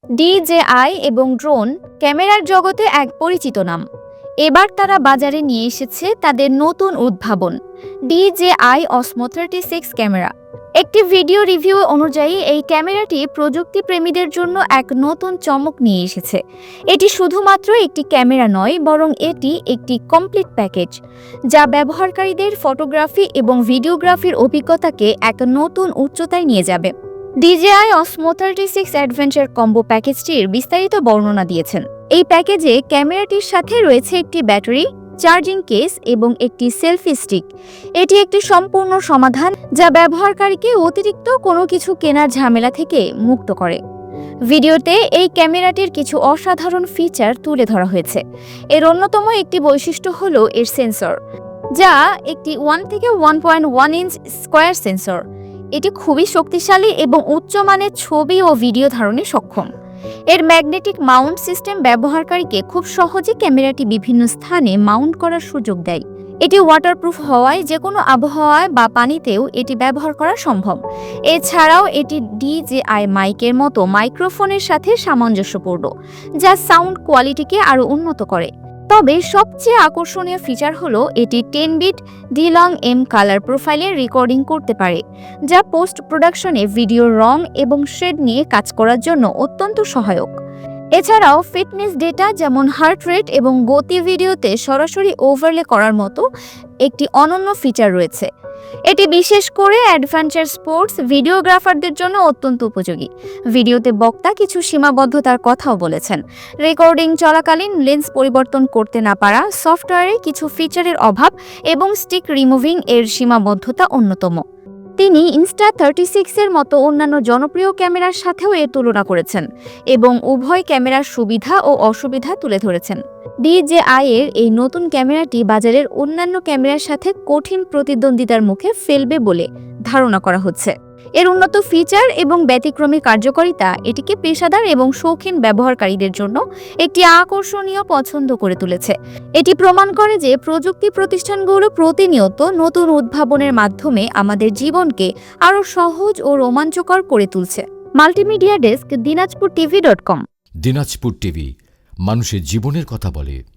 DJI এবং drone ক্যামেরার জগতে এক পরিচিত নাম। এবার তারা বাজারে নিয়ে এসেছে তাদের নতুন উদ্ভাবন DJI Osmo 36 ক্যামেরা। একটি ভিডিও রিভিউ অনুযায়ী এই ক্যামেরাটি প্রযুক্তি প্রেমীদের জন্য এক নতুন চমক নিয়ে এসেছে। এটি শুধুমাত্র একটি ক্যামেরা নয়, বরং এটি একটি কমপ্লিট প্যাকেজ যা ব্যবহারকারীদের ফটোগ্রাফি এবং ভিডিওগ্রাফির অভিজ্ঞতাকে এক নতুন উচ্চতায় নিয়ে যাবে। DJI Osmo 36 অ্যাডভেঞ্চার কম্বো প্যাকেজটির বিস্তারিত বর্ণনা দিয়েছেন। এই প্যাকেজে ক্যামেরাটির সাথে রয়েছে একটি ব্যাটারি, চার্জিং কেস এবং একটি সেলফি স্টিক। এটি একটি সম্পূর্ণ সমাধান যা ব্যবহারকারীকে অতিরিক্ত কোনো কিছু কেনার ঝামেলা থেকে মুক্ত করে। ভিডিওতে এই ক্যামেরাটির কিছু অসাধারণ ফিচার তুলে ধরা হয়েছে। এর অন্যতম একটি বৈশিষ্ট্য হলো এর সেন্সর, যা একটি 1 থেকে 1.1 ইঞ্চ স্কয়ার সেন্সর। এটি খুবই শক্তিশালী এবং উচ্চমানের ছবি ও ভিডিও ধারণে সক্ষম। এর ম্যাগনেটিক মাউন্ট সিস্টেম ব্যবহারকারীকে খুব সহজে ক্যামেরাটি বিভিন্ন স্থানে মাউন্ট করার সুযোগ দেয়। এটি ওয়াটারপ্রুফ হওয়ায় যে কোনো আবহাওয়ায় বা পানিতেও এটি ব্যবহার করা সম্ভব। এছাড়াও এটি DJI মাইকের মতো মাইক্রোফোনের সাথে সামঞ্জস্যপূর্ণ, যা সাউন্ড কোয়ালিটিকে আরও উন্নত করে। তবে সবচেয়ে আকর্ষণীয় ফিচার হলো এটি 10 বিট DLongM কালার প্রোফাইলে রেকর্ডিং করতে পারে, যা পোস্ট প্রোডাকশনে ভিডিওর রং এবং শেড নিয়ে কাজ করার জন্য অত্যন্ত সহায়ক। এছাড়াও ফিটনেস ডেটা যেমন হার্ট রেট এবং গতি ভিডিওতে সরাসরি ওভারলে করার মতো একটি অনন্য ফিচার রয়েছে। এটি বিশেষ করে অ্যাডভেঞ্চার স্পোর্টস ভিডিওগ্রাফারদের জন্য অত্যন্ত উপযোগী। ভিডিওতে বক্তা কিছু সীমাবদ্ধতার কথাও বলেছেন। রেকর্ডিং চলাকালীন লেন্স পরিবর্তন করতে না পারা, সফটওয়্যারে কিছু ফিচারের অভাব এবং স্টিক রিমুভিং এর সীমাবদ্ধতা অন্যতম। তিনি Insta36 এর মতো অন্যান্য জনপ্রিয় ক্যামেরার সাথেও এর তুলনা করেছেন এবং উভয় ক্যামেরার সুবিধা ও অসুবিধা তুলে ধরেছেন। DJI এর এই নতুন ক্যামেরাটি বাজারের অন্যান্য ক্যামেরার সাথে কঠিন প্রতিদ্বন্দ্বিতার মুখে ফেলবে বলে ধারণা করা হচ্ছে। এর উন্নত ফিচার এবং ব্যতিক্রমী কার্যকারিতা এটিকে পেশাদার এবং শৌখিন ব্যবহারকারীদের জন্য একটি আকর্ষণীয় পছন্দ করে তুলেছে। এটি প্রমাণ করে যে প্রযুক্তি প্রতিষ্ঠানগুলো প্রতিনিয়ত নতুন উদ্ভাবনের মাধ্যমে আমাদের জীবনকে আরও সহজ ও রোমাঞ্চকর করে তুলছে। Multimedia desk, dinajpurtv.com। Dinajpur TV, মানুষের জীবনের কথা বলে।